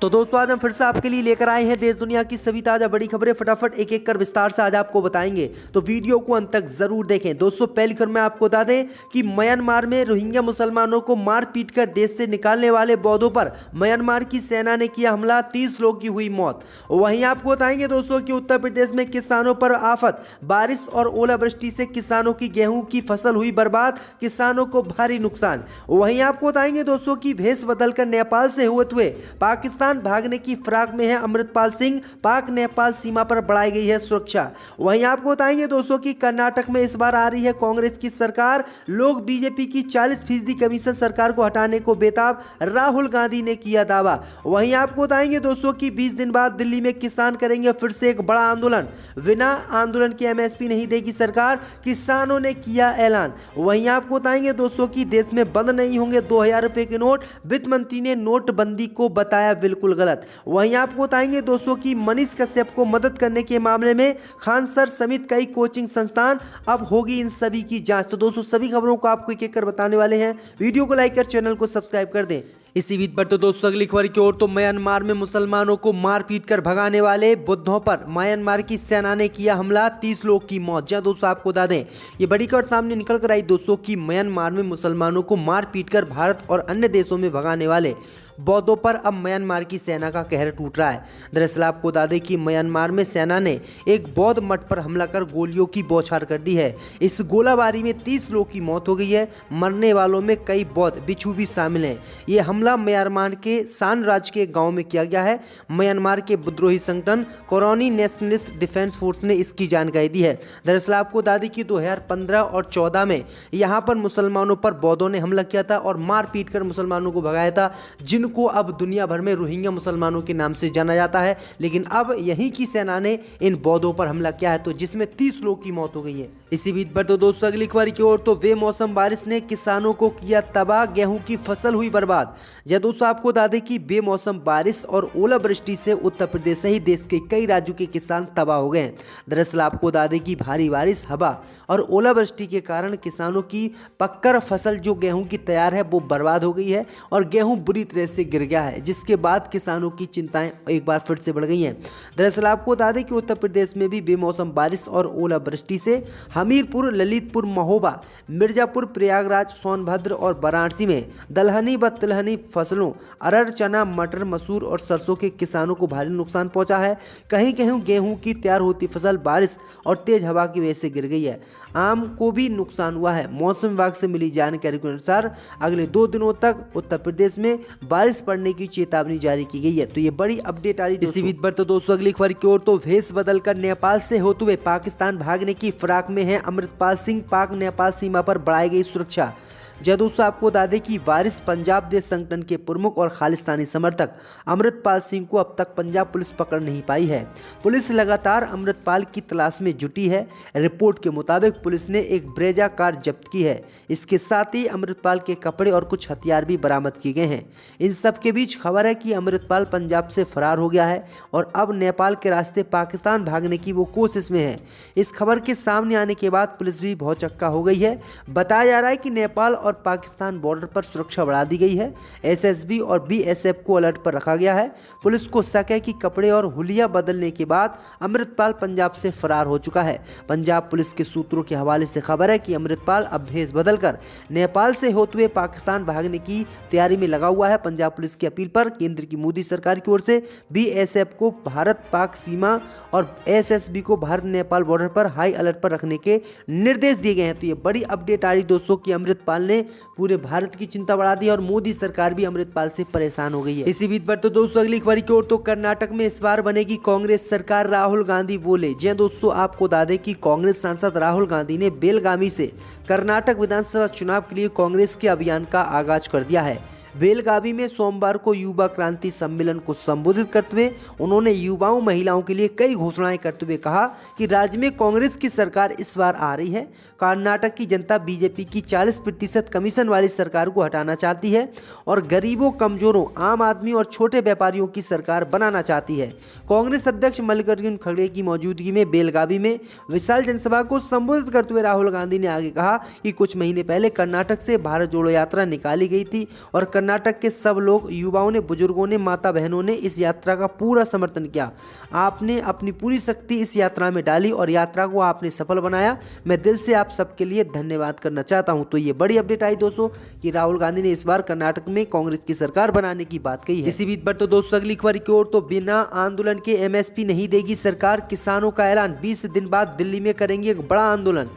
तो दोस्तों आज हम फिर से आपके लिए लेकर आए हैं देश दुनिया की सभी ताजा बड़ी खबरें। फटाफट एक एक कर विस्तार से आज आपको बताएंगे, तो वीडियो को अंत तक जरूर देखें। दोस्तों पहली खबर में आपको बता दें कि म्यांमार में रोहिंग्या मुसलमानों को मार पीट कर देश से निकालने वाले बौद्धों पर म्यांमार की सेना ने किया हमला, 30 लोगों की हुई मौत। वहीं आपको बताएंगे दोस्तों कि उत्तर प्रदेश में किसानों पर आफत, बारिश और ओलावृष्टि से किसानों की गेहूं की फसल हुई बर्बाद, किसानों को भारी नुकसान। वहीं आपको बताएंगे दोस्तों की भेष बदलकर नेपाल से हुए पाकिस्तान भागने की फिराक में है अमृतपाल सिंह, पाक नेपाल सीमा पर बढ़ाई गई है सुरक्षा। वहीं आपको बताएंगे दोस्तों कि कर्नाटक में इस बार आ रही है कांग्रेस की सरकार, लोग बीजेपी की 40% कमीशन सरकार को हटाने को बेताब, राहुल गांधी ने किया दावा। वहीं आपको बताएंगे दोस्तों कि 20 दिन बाद दिल्ली में किसान करेंगे फिर से एक बड़ा आंदोलन, बिना आंदोलन के एमएसपी नहीं देगी सरकार, किसानों ने किया ऐलान। वहीं आपको बताएंगे दोस्तों कि देश में बंद नहीं होंगे 2000 रुपए के नोट, वित्त मंत्री ने नोटबंदी को बताया बिल्कुल गलत। वहीं आपको बताएंगे दोस्तों कि मनीष कश्यप को मदद करने के मामले में खान सर समेत कई कोचिंग संस्थान, अब होगी इन सभी की जांच। तो दोस्तों सभी खबरों को आपको एक एक कर बताने वाले हैं, वीडियो को लाइक कर चैनल को सब्सक्राइब कर दें। इसी बीच पर तो दोस्तों अगली खबर की ओर, तो म्यांमार में मुसलमानों को मार पीट कर भगाने वाले बुद्धों पर म्यांमार की सेना ने किया हमला, 30 लोग की मौत। जहां दोस्तों आपको बता दें ये बड़ी खबर सामने निकल कर आई दोस्तों कि म्यांमार में मुसलमानों को मार पीट कर भारत और अन्य देशों में भगाने वाले बौद्धों पर अब म्यांमार की सेना का कहर टूट रहा है। दरअसल आपको बता दें कि म्यांमार में सेना ने एक बौद्ध मठ पर हमला कर गोलियों की बौछार कर दी है। इस गोलाबारी में 30 लोगों की मौत हो गई है, मरने वालों में कई बौद्ध भिक्षु भी शामिल हैं। ये हमला म्यांमार के सान राज्य के गांव में किया गया है। म्यांमार के विद्रोही संगठन कोरोनी नेशनलिस्ट डिफेंस फोर्स ने इसकी जानकारी दी है। दरअसल आपको बता दें कि 2015 और 14 में यहाँ पर मुसलमानों पर बौद्धों ने हमला किया था और मार पीट कर मुसलमानों को भगाया था, जिनको अब दुनिया भर में रोहिंग्या मुसलमानों के नाम से जाना जाता है। लेकिन अब यहीं की सेना ने इन बौद्धों पर हमला किया है, तो जिसमें 30 लोगों की मौत हो गई है। इसी बीच पर तो दोस्तों अगली खबर की ओर, तो बेमौसम बारिश ने किसानों को किया तबाह, गेहूं की फसल हुई बर्बाद। जब दोस्तों आपको बता दें कि बेमौसम बारिश और ओलावृष्टि से उत्तर प्रदेश सहित देश के कई राज्यों के किसान तबाह हो गए हैं। दरअसल आपको बता दें कि भारी बारिश, हवा और ओलावृष्टि के कारण किसानों की पक्कर फसल जो गेहूं की तैयार है वो बर्बाद हो गई है और गेहूं बुरी तरह से गिर गया है, जिसके बाद किसानों की चिंताएं एक बार फिर से बढ़ गई हैं। दरअसल आपको बता दें कि उत्तर प्रदेश में भी बेमौसम बारिश और ओलावृष्टि से हमीरपुर, ललितपुर, महोबा, मिर्जापुर, प्रयागराज, सोनभद्र और वाराणसी में दलहनी व तिलहनी फसलों अरहर, चना, मटर, मसूर और सरसों के किसानों को भारी नुकसान पहुंचा है। कहीं कहीं गेहूं की तैयार होती फसल बारिश और तेज हवा की वजह से गिर गई है। आम को भी नुकसान हुआ है। मौसम विभाग से मिली जानकारी के अनुसार अगले 2 दिनों तक उत्तर प्रदेश में बारिश पड़ने की चेतावनी जारी की गई है। तो ये बड़ी अपडेट आ रही है। इसी बीच पर तो दोस्तों अगली खबर की ओर, तो भेष बदलकर नेपाल से होते हुए पाकिस्तान भागने की फिराक में है अमृतपाल सिंह, पाक नेपाल सीमा पर बढ़ाई गई सुरक्षा। जब दोस्तों आपको बता दें कि वारिस पंजाब देश संगठन के प्रमुख और खालिस्तानी समर्थक अमृतपाल सिंह को अब तक पंजाब पुलिस पकड़ नहीं पाई है। पुलिस लगातार अमृतपाल की तलाश में जुटी है। रिपोर्ट के मुताबिक पुलिस ने एक ब्रेजा कार जब्त की है। इसके साथ ही अमृतपाल के कपड़े और कुछ हथियार भी बरामद किए गए हैं। इन सब के बीच खबर है कि अमृतपाल पंजाब से फरार हो गया है और अब नेपाल के रास्ते पाकिस्तान भागने की वो कोशिश में है। इस खबर के सामने आने के बाद पुलिस भी भौचक्का हो गई है। बताया जा रहा है कि नेपाल और पाकिस्तान बॉर्डर पर सुरक्षा बढ़ा दी गई है। एसएसबी और बीएसएफ को अलर्ट पर रखा गया है। पुलिस को शक है कि कपड़े और हुलिया बदलने के बाद अमृतपाल पंजाब से फरार हो चुका है। पंजाब पुलिस के सूत्रों के हवाले से खबर है कि अमृतपाल अब भेष बदलकर नेपाल से होते हुए पाकिस्तान भागने की तैयारी में लगा हुआ है। पंजाब पुलिस की अपील पर केंद्र की मोदी सरकार की ओर से बीएसएफ को भारत पाक सीमा और एसएसबी को भारत नेपाल बॉर्डर पर हाई अलर्ट पर रखने के निर्देश दिए गए हैं। तो ये बड़ी अपडेट आ रही दोस्तों कि अमृतपाल ने पूरे भारत की चिंता बढ़ा दी और मोदी सरकार भी अमृतपाल से परेशान हो गई है। इसी बीच पर तो दोस्तों अगली खबर की ओर, तो कर्नाटक में इस बार बनेगी कांग्रेस सरकार, राहुल गांधी बोले। जी दोस्तों आपको बता दें कि कांग्रेस सांसद राहुल गांधी ने बेलगामी से कर्नाटक विधानसभा चुनाव के लिए कांग्रेस के अभियान का आगाज कर दिया है। बेलगावी में सोमवार को युवा क्रांति सम्मेलन को संबोधित करते हुए उन्होंने युवाओं, महिलाओं के लिए कई घोषणाएं करते हुए कहा कि राज्य में कांग्रेस की सरकार इस बार आ रही है। कर्नाटक की जनता बीजेपी की 40% कमीशन वाली सरकार को हटाना चाहती है और गरीबों, कमजोरों, आम आदमी और छोटे व्यापारियों की सरकार बनाना चाहती है। कांग्रेस अध्यक्ष मल्लिकार्जुन खड़गे की मौजूदगी में बेलगावी में विशाल जनसभा को संबोधित करते हुए राहुल गांधी ने आगे कहा कि कुछ महीने पहले कर्नाटक से भारत जोड़ो यात्रा निकाली गई थी और कर्नाटक के सब लोग, युवाओं ने, बुजुर्गों ने, माता बहनों ने इस यात्रा का पूरा समर्थन किया। आपने अपनी पूरी शक्ति इस यात्रा में डाली और यात्रा को आपने सफल बनाया। मैं दिल से आप सबके लिए धन्यवाद करना चाहता हूं। तो ये बड़ी अपडेट आई दोस्तों कि राहुल गांधी ने इस बार कर्नाटक में कांग्रेस की सरकार बनाने की बात कही है। इसी बीच पर तो दोस्तों अगली खबर की ओर, तो बिना आंदोलन के एमएसपी नहीं देगी सरकार, किसानों का ऐलान, 20 दिन बाद दिल्ली में करेंगे एक बड़ा आंदोलन।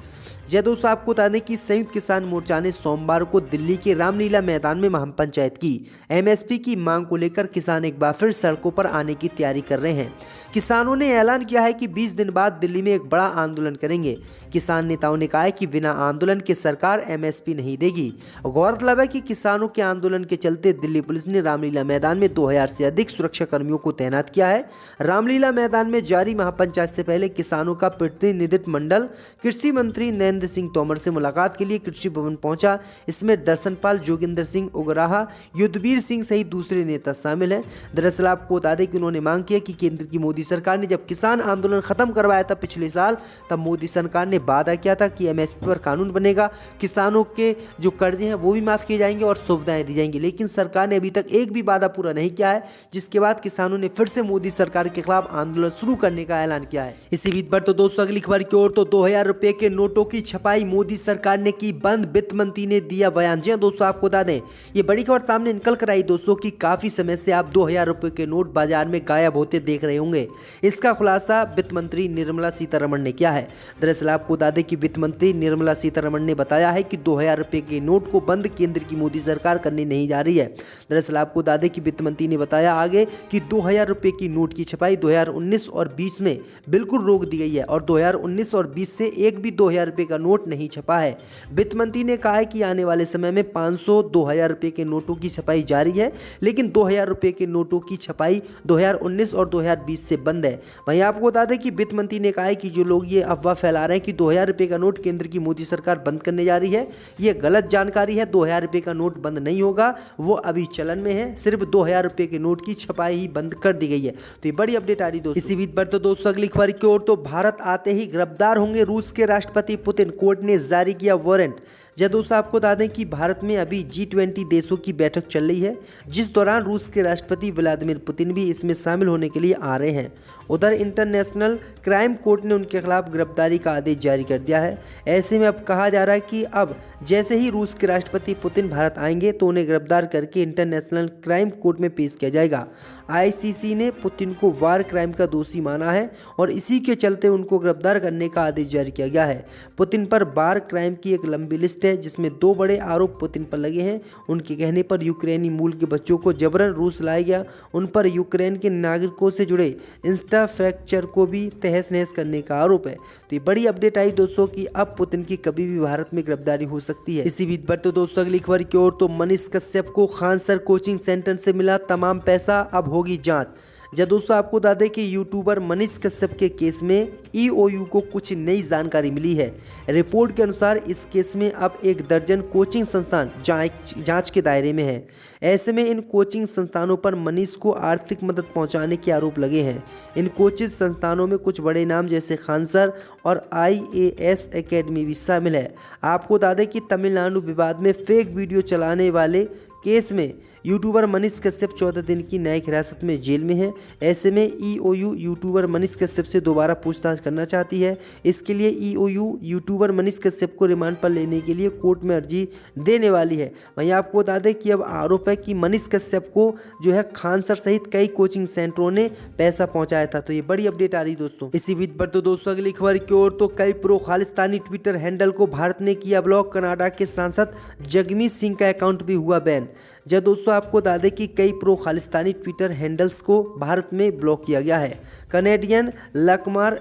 जय दोस्तों, आपको बता दें कि संयुक्त किसान मोर्चा ने सोमवार को दिल्ली के रामलीला मैदान में महाम पंचायत की। एमएसपी की मांग को लेकर किसान एक बार फिर सड़कों पर आने की तैयारी कर रहे हैं। किसानों ने ऐलान किया है कि 20 दिन बाद दिल्ली में एक बड़ा आंदोलन करेंगे। किसान नेताओं ने कहा है कि बिना आंदोलन के सरकार एमएसपी नहीं देगी। गौरतलब है कि किसानों के आंदोलन के चलते दिल्ली पुलिस ने रामलीला मैदान में 2000 से अधिक सुरक्षा कर्मियों को तैनात किया है। रामलीला मैदान में जारी महापंचायत से पहले किसानों का प्रतिनिधित्व मंडल कृषि मंत्री नरेंद्र सिंह तोमर से मुलाकात के लिए कृषि भवन पहुंचा। इसमें दर्शनपाल, जोगिंदर सिंह उगराहा, युद्धवीर सिंह सहित दूसरे नेता शामिल हैं। दरअसल आपको बता दें कि उन्होंने मांग किया कि केंद्र की मोदी सरकार ने जब किसान आंदोलन खत्म करवाया था पिछले साल, तब मोदी सरकार ने वादा किया था कि एमएसपी पर कानून बनेगा, किसानों के जो कर्जे हैं वो भी माफ किए जाएंगे और सुविधाएं दी जाएंगी। लेकिन सरकार ने अभी तक एक भी वादा पूरा नहीं किया है, जिसके बाद किसानों ने फिर से मोदी सरकार के खिलाफ आंदोलन शुरू करने का ऐलान किया है। इसी बीच पर तो दोस्तों अगली खबर की ओर, तो 2000 रुपए के नोटों की छपाई मोदी सरकार ने की बंद, वित्त मंत्री ने दिया बयान। जी दोस्तों, आपको बता दें ये बड़ी खबर सामने निकल कर आई दोस्तों कि काफी समय से आप 2000 रुपए के नोट बाजार में गायब होते देख रहे होंगे। इसका खुलासा वित्त मंत्री निर्मला सीतारमण ने किया है। दरअसल आपको बता दें कि वित्त मंत्री निर्मला सीतारमण ने बताया है कि 2000 रुपए के नोट को बंद केंद्र की मोदी सरकार करने नहीं जा रही है। दरअसल आपको बता दें कि वित्त मंत्री ने बताया आगे कि 2000 रुपए की नोट की छपाई 2019 और 20 में बिल्कुल रोक दी गई है और 2019 और 20 से एक भी 2000 रुपए का नोट नहीं छपा है। वित्त मंत्री ने कहा है कि आने वाले समय में 500 2000 रुपए के नोटों की छपाई जारी है, लेकिन 2000 रुपए के नोटों की छपाई 2019 और 2020 से बंद है। वहीं आपको बता दें कि वित्त मंत्री ने कहा है कि जो लोग ये अफवाह फैला रहे हैं कि 2000 रुपए का नोट केंद्र की मोदी सरकार बंद करने जा रही है, ये गलत जानकारी है। 2000 रुपए का नोट बंद नहीं होगा, वो अभी चलन में है। सिर्फ 2000 रुपए के नोट की छपाई ही बंद कर दी गई है। तो ये बड़ी अपडेट आ रही दोस्तों। इसी बीच पर तो दोस्तों अगली खबर की ओर, तो भारत आते ही गिरफ्तार होंगे रूस के राष्ट्रपति पुतिन, कोर्ट ने जारी किया वारंट। जब दोस्तों आपको बता दें कि भारत में अभी G20 देशों की बैठक चल रही है, जिस दौरान रूस के राष्ट्रपति व्लादिमीर पुतिन भी इसमें शामिल होने के लिए आ रहे हैं। उधर इंटरनेशनल क्राइम कोर्ट ने उनके खिलाफ गिरफ्तारी का आदेश जारी कर दिया है। ऐसे में अब कहा जा रहा है कि अब जैसे ही रूस के राष्ट्रपति पुतिन भारत आएंगे तो उन्हें गिरफ्तार करके इंटरनेशनल क्राइम कोर्ट में पेश किया जाएगा। ICC ने पुतिन को वार क्राइम का दोषी माना है और इसी के चलते उनको गिरफ्तार करने का आदेश जारी किया गया है। पुतिन पर वार क्राइम की एक लंबी लिस्ट है, जिसमें 2 बड़े आरोप पुतिन पर लगे हैं। उनके कहने पर यूक्रेनी मूल के बच्चों को जबरन रूस लाया गया, उन पर यूक्रेन के नागरिकों से जुड़े इंफ्रास्ट्रक्चर को भी तहस नहस करने का आरोप है। तो ये बड़ी अपडेट आई दोस्तों कि अब पुतिन की कभी भी भारत में गिरफ्तारी हो सकती है। इसी बीच पर तो दोस्तों अगली खबर की ओर, तो मनीष कश्यप को खान सर कोचिंग सेंटर से मिला तमाम पैसा, अब होगी जांच। जब दोस्तों आपको बता दें कि यूट्यूबर मनीष कश्यप के केस में EOU को कुछ नई जानकारी मिली है। रिपोर्ट के अनुसार इस केस में अब 1 दर्जन कोचिंग संस्थान जांच के दायरे में है। ऐसे में इन कोचिंग संस्थानों पर मनीष को आर्थिक मदद पहुंचाने के आरोप लगे हैं। इन कोचिंग संस्थानों में कुछ बड़े नाम जैसे खान सर और IAS एकेडमी भी शामिल है। आपको बता दें कि तमिलनाडु विवाद में फेक वीडियो चलाने वाले केस में यूट्यूबर मनीष कश्यप 14 दिन की न्यायिक हिरासत में जेल में है। ऐसे में EOU यूट्यूबर मनीष कश्यप से दोबारा पूछताछ करना चाहती है। इसके लिए EOU यूट्यूबर मनीष कश्यप को रिमांड पर लेने के लिए कोर्ट में अर्जी देने वाली है। वहीं आपको बता दें कि अब आरोप है कि मनीष कश्यप को जो है खान सर सहित कई कोचिंग सेंटरों ने पैसा पहुंचाया था। तो ये बड़ी अपडेट आ रही दोस्तों। इसी बीच पर तो दोस्तों अगली खबर की ओर, तो कई प्रो खालिस्तानी ट्विटर हैंडल को भारत ने किया ब्लॉक। कनाडा के सांसद जगमीत सिंह का अकाउंट भी हुआ बैन। जब दोस्तों आपको बता दें कि कई प्रो खालिस्तानी ट्विटर हैंडल्स को भारत में ब्लॉक किया गया है। कनेडियन लकमार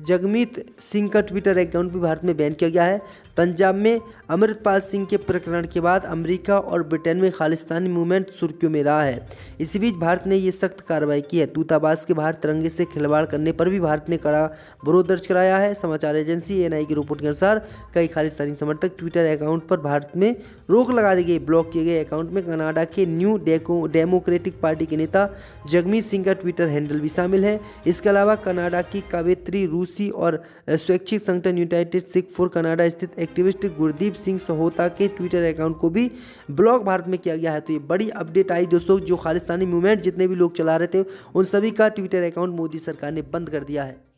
जगमीत सिंह का ट्विटर अकाउंट भी भारत में बैन किया गया है। पंजाब में अमृतपाल सिंह के प्रकरण के बाद अमेरिका और ब्रिटेन में खालिस्तानी मूवमेंट सुर्खियों में रहा है। इसी बीच भारत ने ये सख्त कार्रवाई की है। दूतावास के बाहर तिरंगे से खिलवाड़ करने पर भी भारत ने कड़ा विरोध दर्ज कराया है। समाचार एजेंसी NI की रिपोर्ट के अनुसार कई खालिस्तानी समर्थक ट्विटर अकाउंट पर भारत में रोक लगा दी गई। ब्लॉक किए गए अकाउंट में कनाडा के न्यू डेमोक्रेटिक पार्टी के नेता जगमीत सिंह का ट्विटर हैंडल भी शामिल है। इसके अलावा कनाडा की कवयित्री रूसी और स्वैच्छिक संगठन यूनाइटेड सिख फॉर कनाडा स्थित एक्टिविस्ट गुरदीप सिंह सहोता के ट्विटर अकाउंट को भी ब्लॉक भारत में किया गया है। तो ये बड़ी अपडेट आई दोस्तों, जो खालिस्तानी मूवमेंट जितने भी लोग चला रहे थे उन सभी का ट्विटर अकाउंट मोदी सरकार ने बंद कर दिया है।